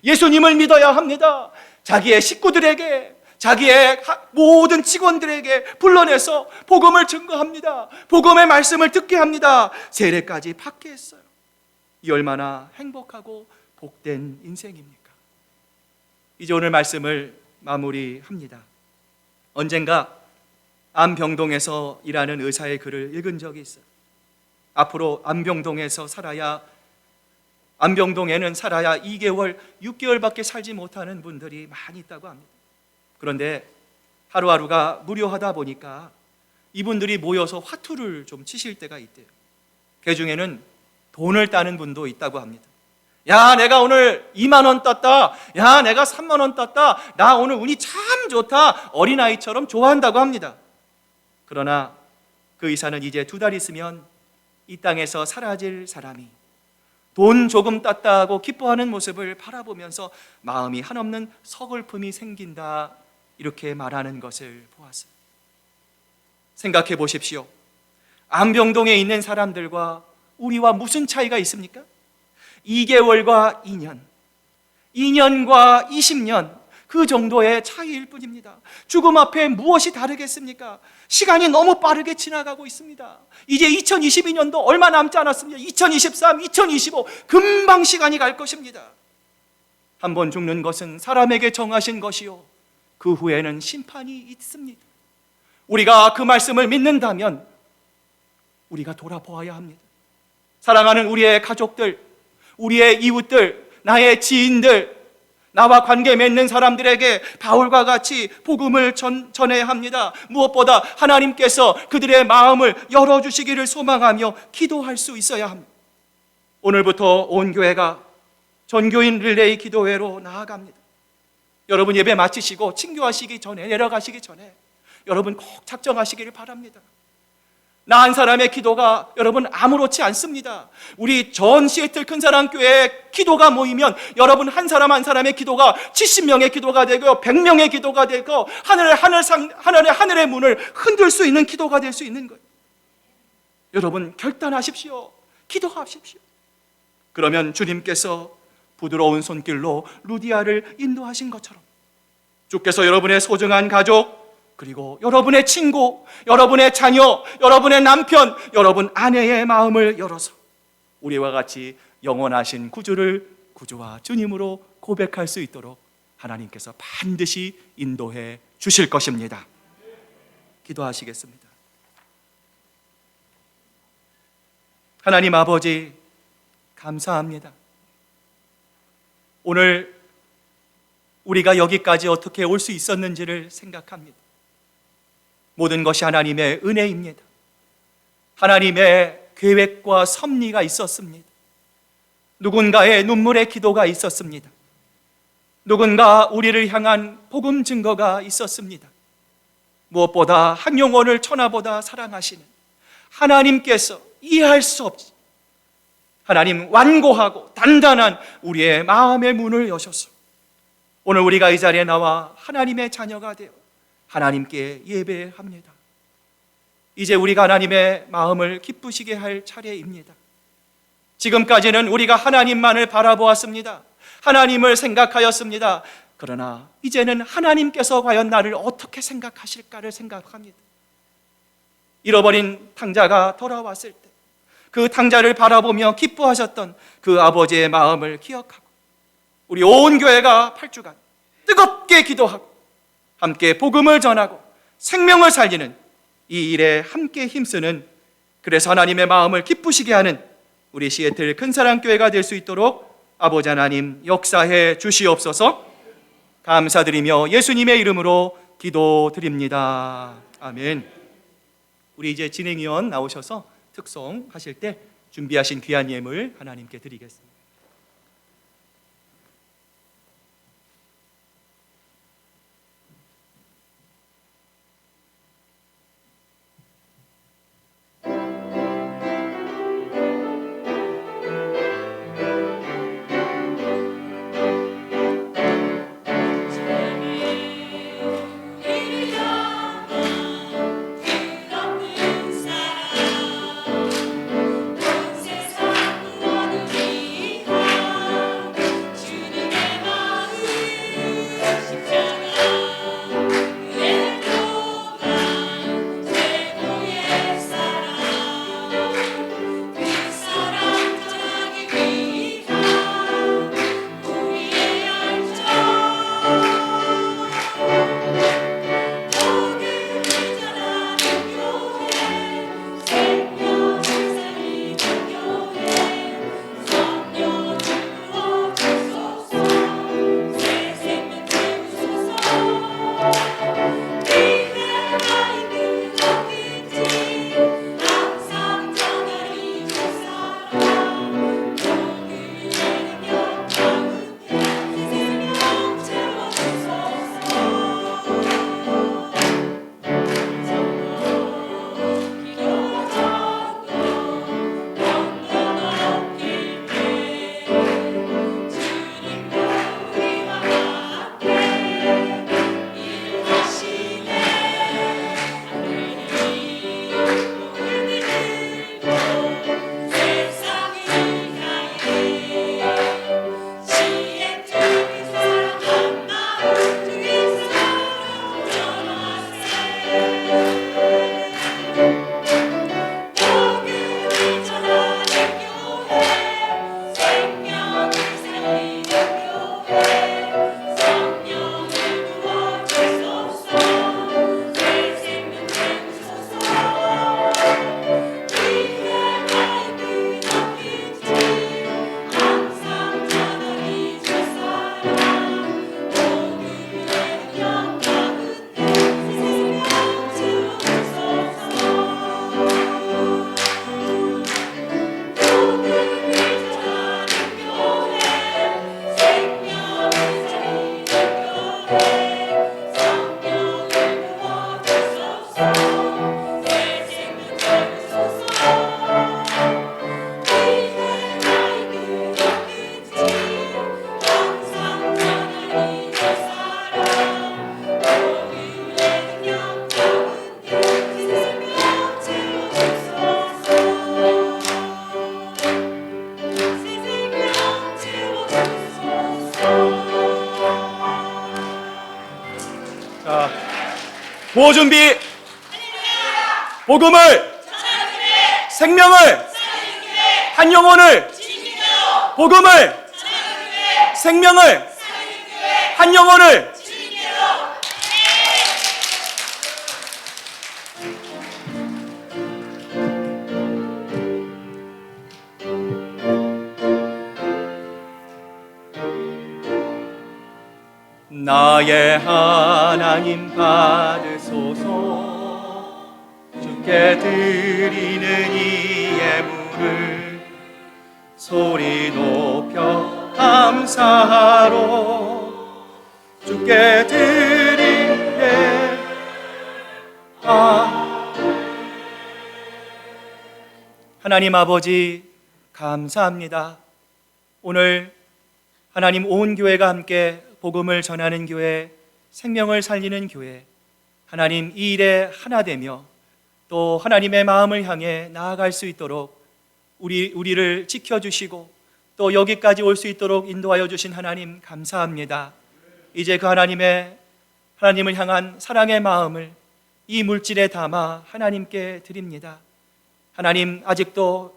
예수님을 믿어야 합니다. 자기의 식구들에게, 자기의 모든 직원들에게 불러내서 복음을 증거합니다. 복음의 말씀을 듣게 합니다. 세례까지 받게 했어요. 이 얼마나 행복하고 복된 인생입니까? 이제 오늘 말씀을 마무리합니다. 언젠가 안병동에서 일하는 의사의 글을 읽은 적이 있어요. 앞으로 안병동에는 살아야 2개월, 6개월밖에 살지 못하는 분들이 많이 있다고 합니다. 그런데 하루하루가 무료하다 보니까 이분들이 모여서 화투를 좀 치실 때가 있대요. 그 중에는 돈을 따는 분도 있다고 합니다. 야, 내가 오늘 2만 원 땄다. 야, 내가 3만 원 땄다. 나 오늘 운이 참 좋다. 어린아이처럼 좋아한다고 합니다. 그러나 그 의사는 이제 2달 있으면 이 땅에서 사라질 사람이 돈 조금 땄다고 기뻐하는 모습을 바라보면서 마음이 한없는 서글픔이 생긴다, 이렇게 말하는 것을 보았어요. 생각해 보십시오. 안병동에 있는 사람들과 우리와 무슨 차이가 있습니까? 2개월과 2년, 2년과 20년, 그 정도의 차이일 뿐입니다. 죽음 앞에 무엇이 다르겠습니까? 시간이 너무 빠르게 지나가고 있습니다. 이제 2022년도 얼마 남지 않았습니다. 2023, 2025 금방 시간이 갈 것입니다. 한 번 죽는 것은 사람에게 정하신 것이요, 그 후에는 심판이 있습니다. 우리가 그 말씀을 믿는다면 우리가 돌아보아야 합니다. 사랑하는 우리의 가족들, 우리의 이웃들, 나의 지인들, 나와 관계 맺는 사람들에게 바울과 같이 복음을 전해야 합니다. 무엇보다 하나님께서 그들의 마음을 열어주시기를 소망하며 기도할 수 있어야 합니다. 오늘부터 온 교회가 전교인 릴레이 기도회로 나아갑니다. 여러분 예배 마치시고 친교하시기 전에, 내려가시기 전에 여러분 꼭 작정하시기를 바랍니다. 나 한 사람의 기도가 여러분 아무렇지 않습니다. 우리 전 시애틀 큰사랑교회 기도가 모이면 여러분 한 사람 한 사람의 기도가 70명의 기도가 되고 100명의 기도가 되고 하늘의 문을 흔들 수 있는 기도가 될 수 있는 거예요. 여러분 결단하십시오. 기도하십시오. 그러면 주님께서 부드러운 손길로 루디아를 인도하신 것처럼 주께서 여러분의 소중한 가족, 그리고 여러분의 친구, 여러분의 자녀, 여러분의 남편, 여러분 아내의 마음을 열어서 우리와 같이 영원하신 구주를 구주와 주님으로 고백할 수 있도록 하나님께서 반드시 인도해 주실 것입니다. 기도하시겠습니다. 하나님 아버지, 감사합니다. 오늘 우리가 여기까지 어떻게 올 수 있었는지를 생각합니다. 모든 것이 하나님의 은혜입니다. 하나님의 계획과 섭리가 있었습니다. 누군가의 눈물의 기도가 있었습니다. 누군가 우리를 향한 복음 증거가 있었습니다. 무엇보다 한 영혼을 천하보다 사랑하시는 하나님께서 이해할 수 없이 하나님 완고하고 단단한 우리의 마음의 문을 여셔서 오늘 우리가 이 자리에 나와 하나님의 자녀가 되어 하나님께 예배합니다. 이제 우리가 하나님의 마음을 기쁘시게 할 차례입니다. 지금까지는 우리가 하나님만을 바라보았습니다. 하나님을 생각하였습니다. 그러나 이제는 하나님께서 과연 나를 어떻게 생각하실까를 생각합니다. 잃어버린 탕자가 돌아왔을 때 그 탕자를 바라보며 기뻐하셨던 그 아버지의 마음을 기억하고 우리 온 교회가 8주간 뜨겁게 기도하고 함께 복음을 전하고 생명을 살리는 이 일에 함께 힘쓰는, 그래서 하나님의 마음을 기쁘시게 하는 우리 시애틀 큰사랑교회가 될 수 있도록 아버지 하나님 역사해 주시옵소서. 감사드리며 예수님의 이름으로 기도드립니다. 아멘. 우리 이제 진행위원 나오셔서 특송 하실 때 준비하신 귀한 예물 하나님께 드리겠습니다. 구호 준비. 복음을, 생명을, 한 영혼을, 복음을, 생명을, 한 영혼을. 나의 하나님 받으소서. 주께 드리는 이 예물을 소리 높여 감사하러 주께 드리네. 하나님 아버지 감사합니다. 오늘 하나님 온 교회가 함께 복음을 전하는 교회, 생명을 살리는 교회, 하나님 이 일에 하나 되며 또 하나님의 마음을 향해 나아갈 수 있도록 우리를 지켜주시고 또 여기까지 올 수 있도록 인도하여 주신 하나님 감사합니다. 이제 그 하나님을 향한 사랑의 마음을 이 물질에 담아 하나님께 드립니다. 하나님, 아직도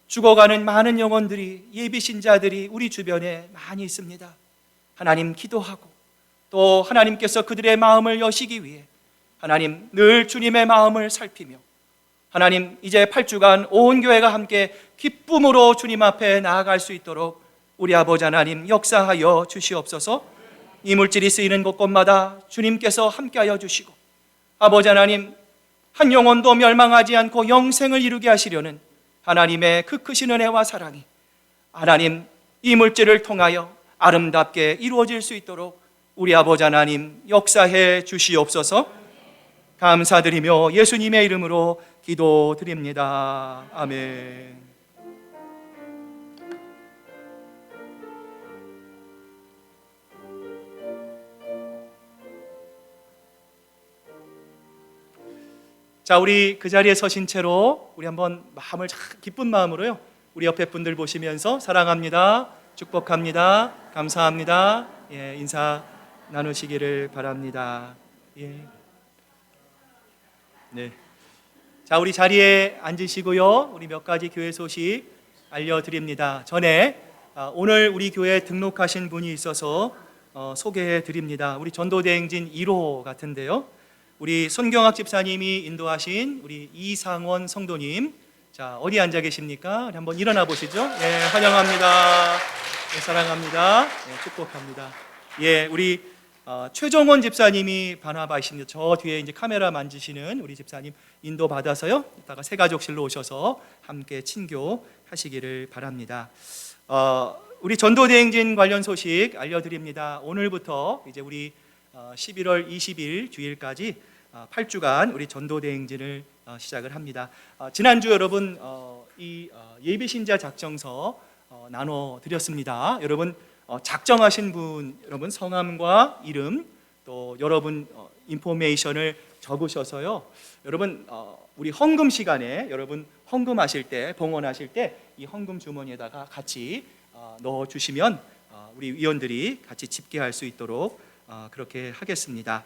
죽어가는 많은 영혼들이, 예비신자들이 우리 주변에 많이 있습니다. 하나님, 기도하고 또 하나님께서 그들의 마음을 여시기 위해 하나님 늘 주님의 마음을 살피며 하나님 이제 8주간 온 교회가 함께 기쁨으로 주님 앞에 나아갈 수 있도록 우리 아버지 하나님 역사하여 주시옵소서. 이 물질이 쓰이는 곳곳마다 주님께서 함께하여 주시고 아버지 하나님 한 영혼도 멸망하지 않고 영생을 이루게 하시려는 하나님의 그 크신 은혜와 사랑이 하나님 이 물질을 통하여 아름답게 이루어질 수 있도록 우리 아버지 하나님 역사해 주시옵소서. 감사드리며 예수님의 이름으로 기도드립니다. 아멘. 자, 우리 그 자리에 서신 채로 우리 한번 마음을 기쁜 마음으로요, 우리 옆에 분들 보시면서 사랑합니다, 축복합니다, 감사합니다, 인사 나누시기를 바랍니다. 네. 자, 우리 자리에 앉으시고요, 우리 몇 가지 교회 소식 알려드립니다. 전에 오늘 우리 교회에 등록하신 분이 있어서 소개해 드립니다. 우리 전도대행진 1호 같은데요, 우리 손경학 집사님이 인도하신 우리 이상원 성도님, 자, 어디 앉아 계십니까? 한번 일어나 보시죠. 환영합니다. 사랑합니다. 축복합니다. 우리 최정원 집사님이 바나바이십니다. 저 뒤에 이제 카메라 만지시는 우리 집사님 인도 받아서요, 이따가 새가족실로 오셔서 함께 친교하시기를 바랍니다. 우리 전도대행진 관련 소식 알려드립니다. 오늘부터 이제 우리 11월 20일 주일까지 8주간 우리 전도대행진을 시작을 합니다. 지난주 여러분 이 예비신자 작정서 나눠드렸습니다. 여러분 작정하신 분 여러분 성함과 이름 또 여러분 인포메이션을 적으셔서요, 여러분 우리 헌금 시간에 여러분 헌금하실 때, 봉헌하실 때 이 헌금 주머니에다가 같이 넣어주시면 우리 위원들이 같이 집계할 수 있도록 그렇게 하겠습니다.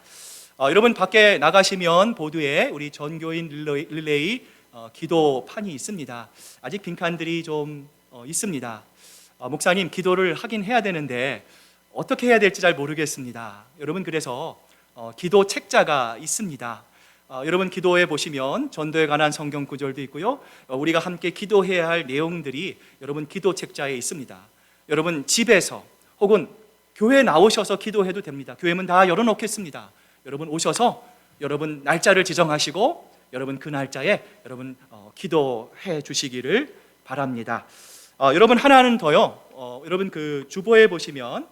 여러분 밖에 나가시면 보드에 우리 전교인 릴레이 기도판이 있습니다. 아직 빈칸들이 좀 있습니다. 목사님, 기도를 하긴 해야 되는데 어떻게 해야 될지 잘 모르겠습니다. 여러분, 그래서 기도 책자가 있습니다. 여러분 기도에 보시면 전도에 관한 성경 구절도 있고요, 우리가 함께 기도해야 할 내용들이 여러분 기도 책자에 있습니다. 여러분 집에서 혹은 교회 나오셔서 기도해도 됩니다. 교회 문 다 열어놓겠습니다. 여러분 오셔서 여러분 날짜를 지정하시고 여러분 그 날짜에 여러분 기도해 주시기를 바랍니다. 여러분 하나는 더요, 여러분 그 주보에 보시면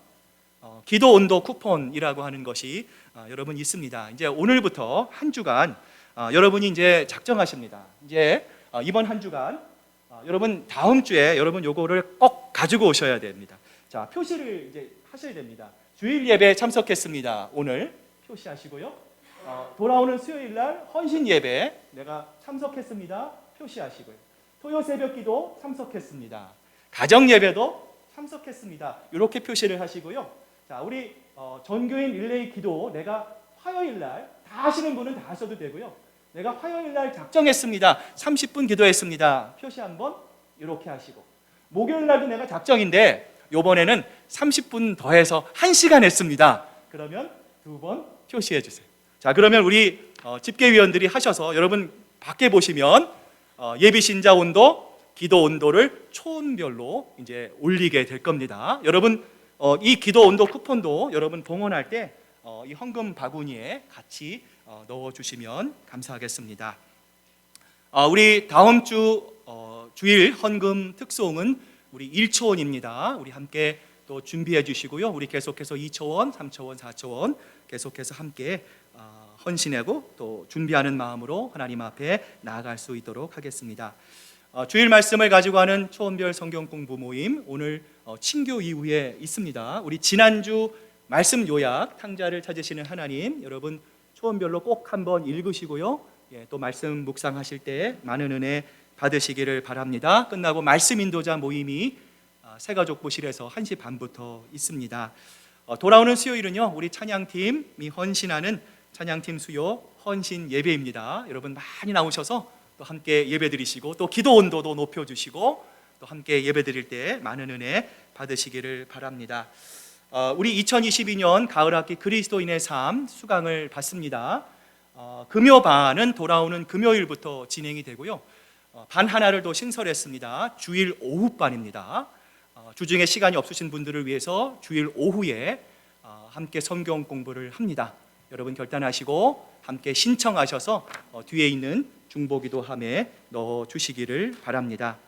기도 온도 쿠폰이라고 하는 것이 여러분 있습니다. 이제 오늘부터 한 주간 여러분이 이제 작정하십니다. 이제 이번 한 주간 여러분 다음 주에 여러분 요거를 꼭 가지고 오셔야 됩니다. 자, 표시를 이제 하셔야 됩니다. 주일 예배 참석했습니다. 오늘 표시하시고요. 돌아오는 수요일 날 헌신 예배 내가 참석했습니다. 표시하시고요. 토요 새벽 기도 참석했습니다. 가정 예배도 참석했습니다. 이렇게 표시를 하시고요. 자, 우리 전교인 릴레이 기도 내가 화요일 날 다 하시는 분은 다 하셔도 되고요. 내가 화요일 날 작정했습니다. 30분 기도했습니다. 표시 한번 이렇게 하시고, 목요일 날도 내가 작정인데 이번에는 30분 더해서 1시간 했습니다. 그러면 2번 표시해 주세요. 자, 그러면 우리 집계위원들이 하셔서 여러분 밖에 보시면 예비 신자 온도, 기도 온도를 초원별로 이제 올리게 될 겁니다. 여러분 이 기도 온도 쿠폰도 여러분 봉헌할 때 이 헌금 바구니에 같이 넣어 주시면 감사하겠습니다. 우리 다음 주 주일 헌금 특송은 우리 1초원입니다. 우리 함께 또 준비해 주시고요. 우리 계속해서 2초원, 3초원, 4초원 계속해서 함께 헌신하고 또 준비하는 마음으로 하나님 앞에 나아갈 수 있도록 하겠습니다. 주일 말씀을 가지고 하는 초원별 성경 공부 모임, 오늘 친교 이후에 있습니다. 우리 지난주 말씀 요약 탕자를 찾으시는 하나님, 여러분 초원별로 꼭 한번 읽으시고요. 또 말씀 묵상하실 때 많은 은혜 받으시기를 바랍니다. 끝나고 말씀 인도자 모임이 새가족부실에서 1시 반부터 있습니다. 돌아오는 수요일은요, 우리 찬양팀이 헌신하는 찬양팀 수요 헌신 예배입니다. 여러분 많이 나오셔서 또 함께 예배드리시고 또 기도 온도도 높여주시고 또 함께 예배드릴 때 많은 은혜 받으시기를 바랍니다. 우리 2022년 가을학기 그리스도인의 삶 수강을 받습니다. 금요반은 돌아오는 금요일부터 진행이 되고요. 반 하나를 더 신설했습니다. 주일 오후반입니다. 주중에 시간이 없으신 분들을 위해서 주일 오후에 함께 성경 공부를 합니다. 여러분 결단하시고 함께 신청하셔서 뒤에 있는 중보기도함에 넣어주시기를 바랍니다.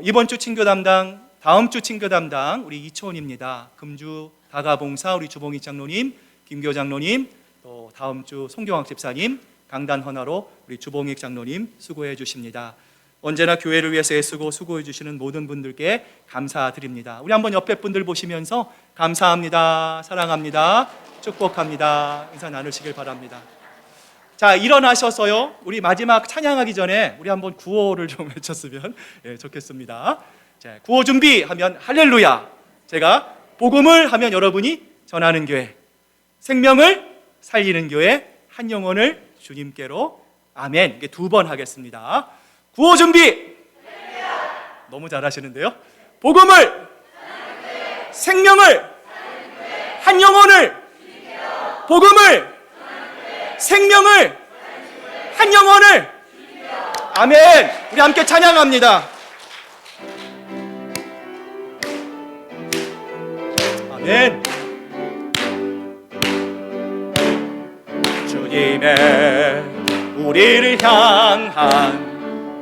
이번 주 친교 담당, 다음 주 친교 담당 우리 이초원입니다. 금주 다가봉사 우리 주봉익 장로님, 김교 장로님, 또 다음 주 송경학 집사님, 강단 헌화로 우리 주봉익 장로님 수고해 주십니다. 언제나 교회를 위해서 애쓰고 수고해 주시는 모든 분들께 감사드립니다. 우리 한번 옆에 분들 보시면서 감사합니다, 사랑합니다, 축복합니다 인사 나누시길 바랍니다. 자, 일어나셔서요, 우리 마지막 찬양하기 전에 우리 한번 구호를 좀 외쳤으면 좋겠습니다. 자, 구호 준비하면 할렐루야, 제가 복음을 하면 여러분이 전하는 교회, 생명을 살리는 교회, 한 영혼을 주님께로, 아멘. 이게 2번 하겠습니다. 구호 준비. 너무 잘하시는데요. 복음을, 생명을, 한 영혼을, 복음을, 생명을, 한 영혼을, 아멘. 우리 함께 찬양합니다. 아멘. 주님의 우리를 향한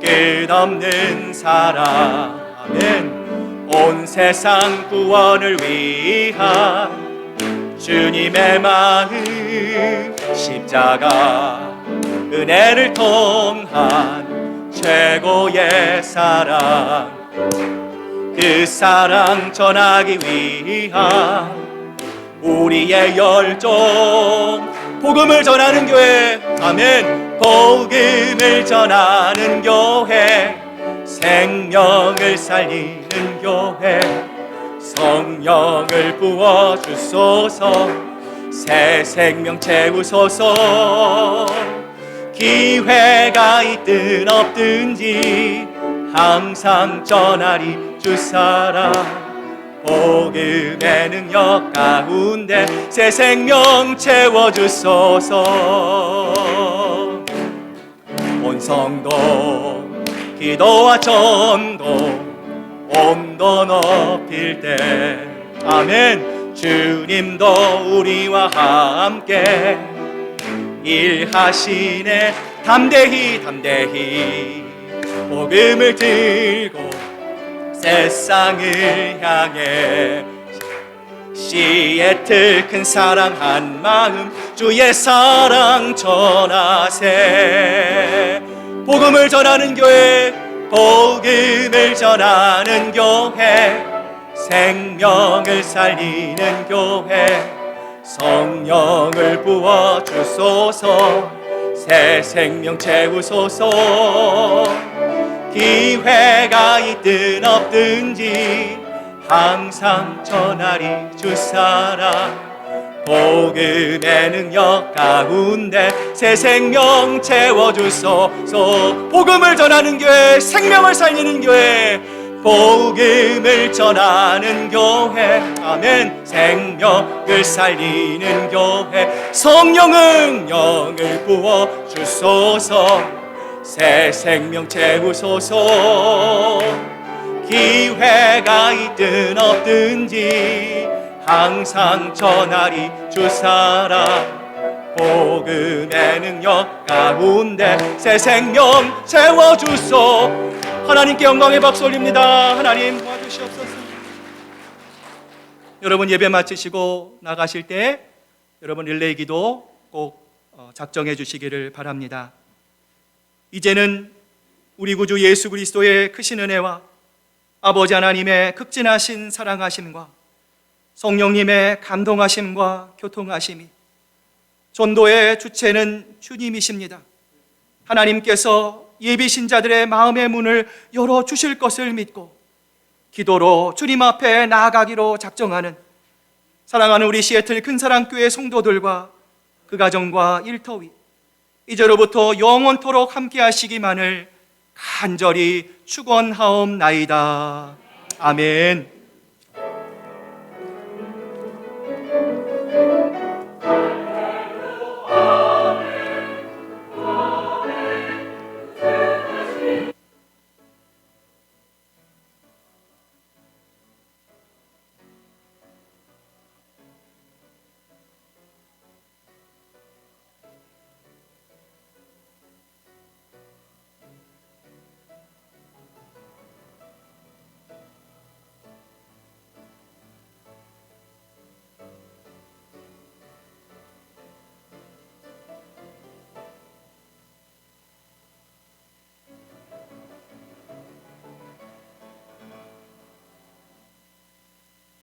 끝없는 사랑, 아멘. 온 세상 구원을 위한 주님의 마음, 십자가 은혜를 통한 최고의 사랑, 그 사랑 전하기 위한 우리의 열정, 복음을 전하는 교회, 아멘. 복음을 전하는 교회, 생명을 살리는 교회, 성령을 부어주소서, 새 생명 채우소서. 기회가 있든 없든지 항상 전하리 주 사랑, 복음의 능력 가운데 새 생명 채워주소서. 온 성도 기도와 전도 온도 높일 때, 아멘. 주님도 우리와 함께 일하시네. 담대히 담대히 복음을 들고 세상을 향해 시애틀 큰 사랑 한 마음 주의 사랑 전하세. 복음을 전하는 교회, 복음을 전하는 교회, 생명을 살리는 교회, 성령을 부어주소서, 새 생명 채우소서. 기회가 있든 없든지 항상 전하리 주 사랑, 복음의 능력 가운데 새 생명 채워주소서. 복음을 전하는 교회, 생명을 살리는 교회, 복음을 전하는 교회, 아멘. 생명을 살리는 교회, 성령 응령을 부어주소서. 새 생명 채우소서. 기회가 있든 없든지 항상 전하리 주사랑. 복음의 능력 가운데 새 생명 채워주소. 하나님께 영광의 박수 올립니다. 하나님 도와주시옵소서. 여러분 예배 마치시고 나가실 때 여러분 릴레이 기도 꼭 작정해 주시기를 바랍니다. 이제는 우리 구주 예수 그리스도의 크신 은혜와 아버지 하나님의 극진하신 사랑하심과 성령님의 감동하심과 교통하심이, 전도의 주체는 주님이십니다. 하나님께서 예비신자들의 마음의 문을 열어주실 것을 믿고 기도로 주님 앞에 나아가기로 작정하는 사랑하는 우리 시애틀 큰사랑교회 성도들과 그 가정과 일터위, 이제로부터 영원토록 함께 하시기만을 간절히 축원하옵나이다. 아멘.